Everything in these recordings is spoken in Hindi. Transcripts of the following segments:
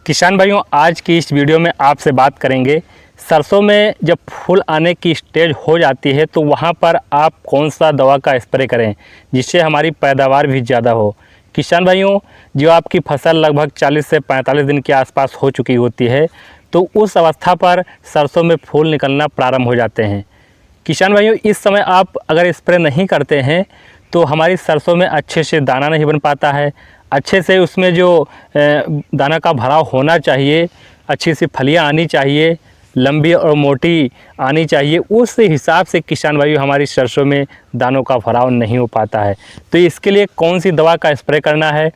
किसान भाइयों, आज की इस वीडियो में आपसे बात करेंगे सरसों में जब फूल आने की स्टेज हो जाती है तो वहाँ पर आप कौन सा दवा का स्प्रे करें जिससे हमारी पैदावार भी ज़्यादा हो। किसान भाइयों, जो आपकी फसल लगभग 40 से 45 दिन के आसपास हो चुकी होती है तो उस अवस्था पर सरसों में फूल निकलना प्रारंभ हो जाते हैं। किसान भाइयों, इस समय आप अगर स्प्रे नहीं करते हैं तो हमारी सरसों में अच्छे से दाना नहीं बन पाता है, अच्छे से उसमें जो दाना का भराव होना चाहिए, अच्छी सी फलियां आनी चाहिए, लंबी और मोटी आनी चाहिए, उस हिसाब से किसान भाइयों हमारी सरसों में दानों का भराव नहीं हो पाता है। तो इसके लिए कौन सी दवा का स्प्रे करना है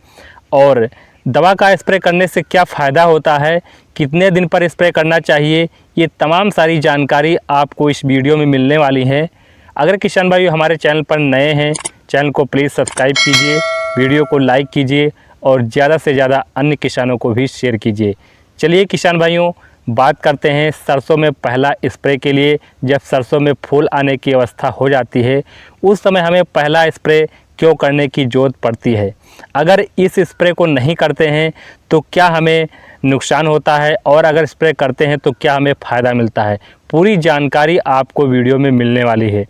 और दवा का स्प्रे करने से क्या फ़ायदा होता है, कितने दिन पर स्प्रे करना चाहिए, ये तमाम सारी जानकारी आपको इस वीडियो में मिलने वाली है। अगर किसान भाइयों हमारे चैनल पर नए हैं, चैनल को प्लीज़ सब्सक्राइब कीजिए, वीडियो को लाइक कीजिए और ज़्यादा से ज़्यादा अन्य किसानों को भी शेयर कीजिए। चलिए किसान भाइयों, बात करते हैं सरसों में पहला स्प्रे के लिए। जब सरसों में फूल आने की अवस्था हो जाती है उस समय हमें पहला स्प्रे क्यों करने की ज़रूरत पड़ती है, अगर इस स्प्रे को नहीं करते हैं तो क्या हमें नुकसान होता है और अगर स्प्रे करते हैं तो क्या हमें फ़ायदा मिलता है, पूरी जानकारी आपको वीडियो में मिलने वाली है।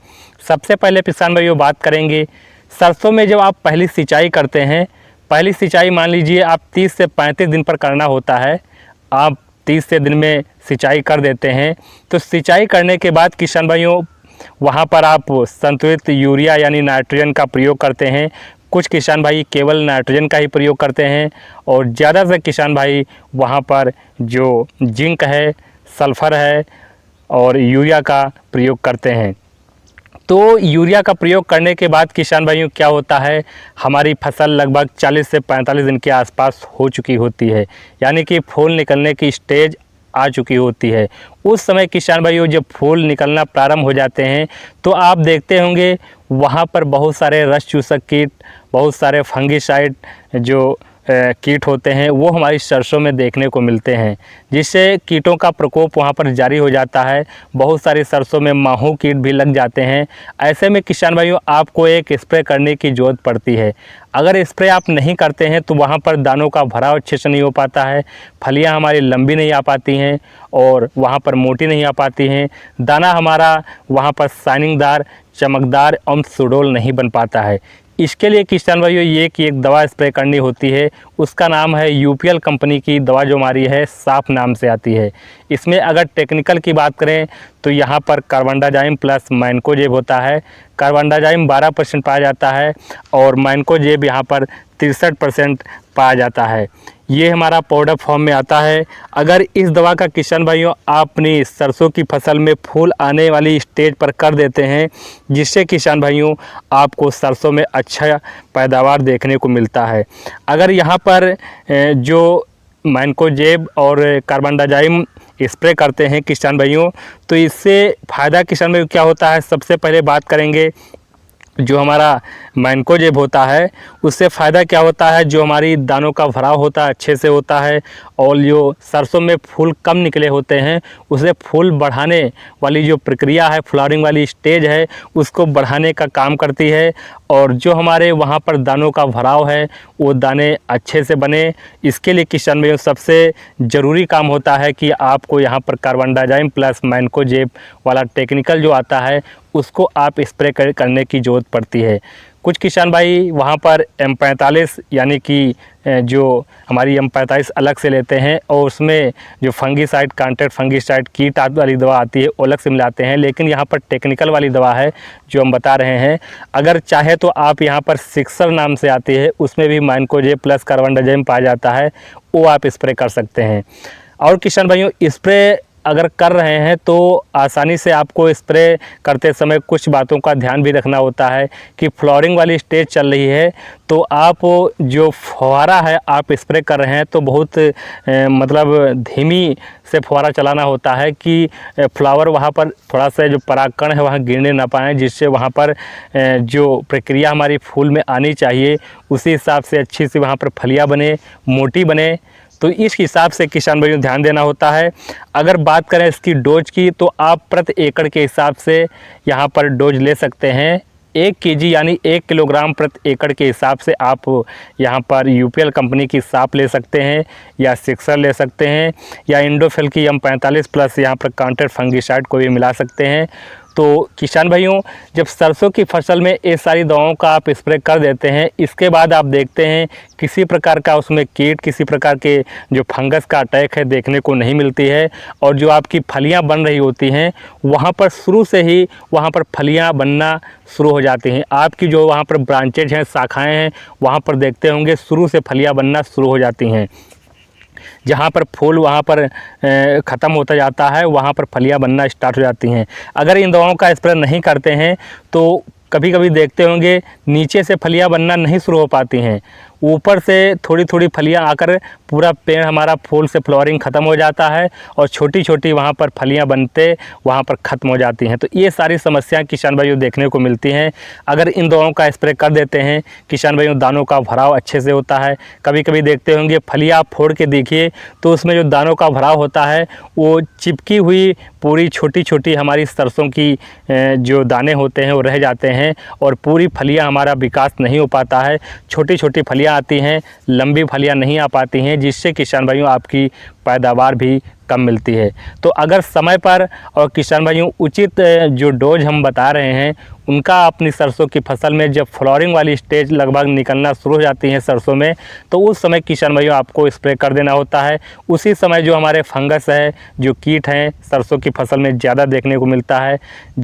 सबसे पहले किसान भाइयों बात करेंगे सरसों में जब आप पहली सिंचाई करते हैं, पहली सिंचाई मान लीजिए आप 30 से 35 दिन पर करना होता है, आप 30 से दिन में सिंचाई कर देते हैं तो सिंचाई करने के बाद किसान भाइयों वहाँ पर आप संतुलित यूरिया यानी नाइट्रोजन का प्रयोग करते हैं। कुछ किसान भाई केवल नाइट्रोजन का ही प्रयोग करते हैं और ज़्यादा से किसान भाई वहाँ पर जो जिंक है, सल्फ़र है और यूरिया का प्रयोग करते हैं। तो यूरिया का प्रयोग करने के बाद किसान भाइयों क्या होता है, हमारी फसल लगभग 40 से 45 दिन के आसपास हो चुकी होती है, यानी कि फूल निकलने की स्टेज आ चुकी होती है। उस समय किसान भाइयों जब फूल निकलना प्रारंभ हो जाते हैं तो आप देखते होंगे वहाँ पर बहुत सारे रस चूसक कीट, बहुत सारे फंगिसाइड जो कीट होते हैं वो हमारी सरसों में देखने को मिलते हैं, जिससे कीटों का प्रकोप वहाँ पर जारी हो जाता है। बहुत सारी सरसों में माहू कीट भी लग जाते हैं। ऐसे में किसान भाइयों आपको एक स्प्रे करने की ज़रूरत पड़ती है। अगर स्प्रे आप नहीं करते हैं तो वहाँ पर दानों का भराव अच्छे से नहीं हो पाता है, फलियाँ हमारी लंबी नहीं आ पाती हैं और वहाँ पर मोटी नहीं आ पाती हैं, दाना हमारा वहाँ पर शाइनिंगदार, चमकदार एवं सुडौल नहीं बन पाता है। इसके लिए किसान भाइयों ये कि एक दवा स्प्रे करनी होती है, उसका नाम है यूपीएल कंपनी की दवा जो हमारी है साफ नाम से आती है। इसमें अगर टेक्निकल की बात करें तो यहाँ पर कार्बेंडाज़ाइम प्लस मैंकोजेब होता है। कार्बेंडाज़ाइम 12% पाया जाता है और मैंकोजेब यहाँ पर 63% पाया जाता है। ये हमारा पाउडर फॉर्म में आता है। अगर इस दवा का किसान भाइयों आप अपनी सरसों की फसल में फूल आने वाली स्टेज पर कर देते हैं, जिससे किसान भाइयों आपको सरसों में अच्छा पैदावार देखने को मिलता है। अगर यहाँ पर जो मैंकोजेब और कार्बेंडाज़ाइम स्प्रे करते हैं किसान भाइयों तो इससे फ़ायदा किसान भाइयों क्या होता है, सबसे पहले बात करेंगे जो हमारा मैंकोजेब होता है उससे फ़ायदा क्या होता है, जो हमारी दानों का भराव होता है अच्छे से होता है और जो सरसों में फूल कम निकले होते हैं उसे फूल बढ़ाने वाली जो प्रक्रिया है, फ्लावरिंग वाली स्टेज है, उसको बढ़ाने का काम करती है और जो हमारे वहाँ पर दानों का भराव है वो दाने अच्छे से बने। इसके लिए किसान भाइयों सबसे ज़रूरी काम होता है कि आपको यहाँ पर कार्बेंडाज़ाइम प्लस मैंकोजेब वाला टेक्निकल जो आता है उसको आप स्प्रे करने की ज़रूरत पड़ती है। कुछ किसान भाई वहाँ पर M45 यानी कि जो हमारी M45 अलग से लेते हैं और उसमें जो फंगिसाइड, कॉन्ट्रैक्ट फंगिसाइड कीट वाली दवा आती है वो अलग से मिलाते हैं, लेकिन यहाँ पर टेक्निकल वाली दवा है जो हम बता रहे हैं। अगर चाहे तो आप यहाँ पर सिक्सर नाम से आती है, उसमें भी मैंकोजेब प्लस कार्बेंडाज़ाइम पाया जाता है, वो आप स्प्रे कर सकते हैं। और किसान भाइयों स्प्रे अगर कर रहे हैं तो आसानी से आपको स्प्रे करते समय कुछ बातों का ध्यान भी रखना होता है कि फ्लावरिंग वाली स्टेज चल रही है तो आप जो फुहारा है आप स्प्रे कर रहे हैं तो बहुत मतलब धीमी से फुहारा चलाना होता है कि फ्लावर वहाँ पर थोड़ा सा जो परागकण है वहाँ गिरने ना पाएँ, जिससे वहाँ पर जो प्रक्रिया हमारी फूल में आनी चाहिए उसी हिसाब से अच्छी सी वहाँ पर फलियाँ बने, मोटी बने। तो इस हिसाब से किसान भाइयों ध्यान देना होता है। अगर बात करें इसकी डोज की तो आप प्रति एकड़ के हिसाब से यहाँ पर डोज ले सकते हैं 1 केजी यानी 1 किलोग्राम प्रति एकड़ के हिसाब से आप यहाँ पर यूपीएल कंपनी की साप ले सकते हैं या सिक्सर ले सकते हैं या इंडोफिल की M45 प्लस यहाँ पर काउंटर फंगिसाइड को भी मिला सकते हैं। तो किसान भाइयों, जब सरसों की फसल में ये सारी दवाओं का आप स्प्रे कर देते हैं, इसके बाद आप देखते हैं किसी प्रकार का उसमें कीट, किसी प्रकार के जो फंगस का अटैक है देखने को नहीं मिलती है, और जो आपकी फलियां बन रही होती हैं वहां पर शुरू से ही वहां पर फलियां बनना शुरू हो जाती हैं। आपकी जो वहां पर ब्रांचेज हैं, शाखाएँ हैं, वहां पर देखते होंगे शुरू से फलियां बनना शुरू हो जाती हैं। जहाँ पर फूल वहाँ पर ख़त्म होता जाता है, वहाँ पर फलियाँ बनना स्टार्ट हो जाती हैं। अगर इन दवाओं का स्प्रे नहीं करते हैं तो कभी कभी देखते होंगे नीचे से फलियाँ बनना नहीं शुरू हो पाती हैं, ऊपर से थोड़ी थोड़ी फलियाँ आकर पूरा पेड़ हमारा फूल से फ्लावरिंग ख़त्म हो जाता है और छोटी छोटी वहाँ पर फलियाँ बनते वहाँ पर ख़त्म हो जाती हैं। तो ये सारी समस्याएं किसान भाइयों देखने को मिलती हैं। अगर इन दवाओं का स्प्रे कर देते हैं किसान भाइयों, दानों का भराव अच्छे से होता है। कभी कभी देखते होंगे फलियाँ आप फोड़ के देखिए तो उसमें जो दानों का भराव होता है वो चिपकी हुई पूरी छोटी छोटी हमारी सरसों की जो दाने होते हैं वो रह जाते हैं और पूरी फलियाँ हमारा विकास नहीं हो पाता है। छोटी छोटी फलियाँ आती हैं, लंबी फलियाँ नहीं आ पाती हैं, जिससे किसान भाइयों आपकी पैदावार भी कम मिलती है। तो अगर समय पर और किसान भाइयों उचित जो डोज हम बता रहे हैं उनका अपनी सरसों की फसल में जब फ्लावरिंग वाली स्टेज लगभग निकलना शुरू हो जाती है सरसों में, तो उस समय किसान भाइयों आपको स्प्रे कर देना होता है। उसी समय जो हमारे फंगस है, जो कीट हैं, सरसों की फसल में ज़्यादा देखने को मिलता है।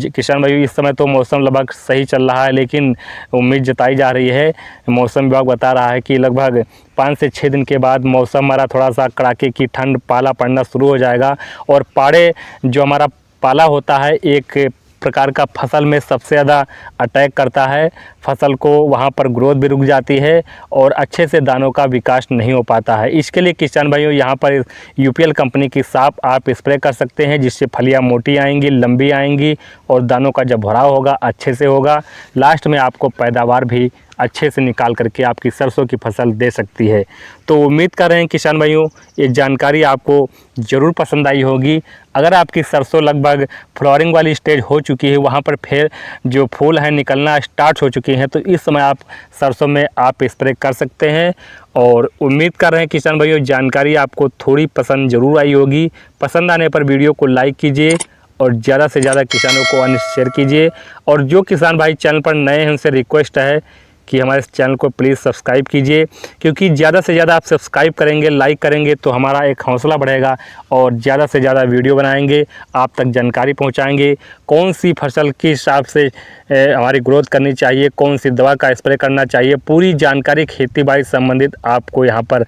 किसान भाइयों इस समय तो मौसम लगभग सही चल रहा है, लेकिन उम्मीद जताई जा रही है, मौसम विभाग बता रहा है कि लगभग 5 से 6 दिन के बाद मौसम हमारा थोड़ा सा कड़ाके की ठंड, पाला पड़ना शुरू हो जाएगा। और पाड़े जो हमारा पाला होता है एक प्रकार का फसल में सबसे ज़्यादा अटैक करता है, फसल को वहाँ पर ग्रोथ भी रुक जाती है और अच्छे से दानों का विकास नहीं हो पाता है। इसके लिए किसान भाइयों यहाँ पर यूपीएल कंपनी की साप आप स्प्रे कर सकते हैं, जिससे फलियाँ मोटी आएंगी, लंबी आएंगी और दानों का जब भराव होगा अच्छे से होगा। लास्ट में आपको पैदावार भी अच्छे से निकाल करके आपकी सरसों की फसल दे सकती है। तो उम्मीद कर रहे हैं किसान भाइयों ये जानकारी आपको ज़रूर पसंद आई होगी। अगर आपकी सरसों लगभग फ्लावरिंग वाली स्टेज हो चुकी है, वहाँ पर फिर जो फूल हैं निकलना स्टार्ट हो चुके हैं, तो इस समय आप सरसों में आप स्प्रे कर सकते हैं। और उम्मीद कर रहे हैं किसान भाइयों जानकारी आपको थोड़ी पसंद ज़रूर आई होगी। पसंद आने पर वीडियो को लाइक कीजिए और ज़्यादा से ज़्यादा किसानों को अन्य शेयर कीजिए। और जो किसान भाई चैनल पर नए हैं उनसे रिक्वेस्ट है कि हमारे इस चैनल को प्लीज़ सब्सक्राइब कीजिए, क्योंकि ज़्यादा से ज़्यादा आप सब्सक्राइब करेंगे, लाइक करेंगे तो हमारा एक हौसला बढ़ेगा और ज़्यादा से ज़्यादा वीडियो बनाएंगे, आप तक जानकारी पहुंचाएंगे। कौन सी फसल के हिसाब से हमारी ग्रोथ करनी चाहिए, कौन सी दवा का स्प्रे करना चाहिए, पूरी जानकारी खेती बाड़ी संबंधित आपको यहाँ पर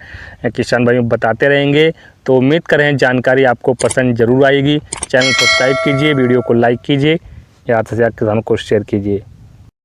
किसान भाइयों बताते रहेंगे। तो उम्मीद करें जानकारी आपको पसंद ज़रूर आएगी। चैनल सब्सक्राइब कीजिए, वीडियो को लाइक कीजिए, ज़्यादा से ज़्यादा किसानों को शेयर कीजिए।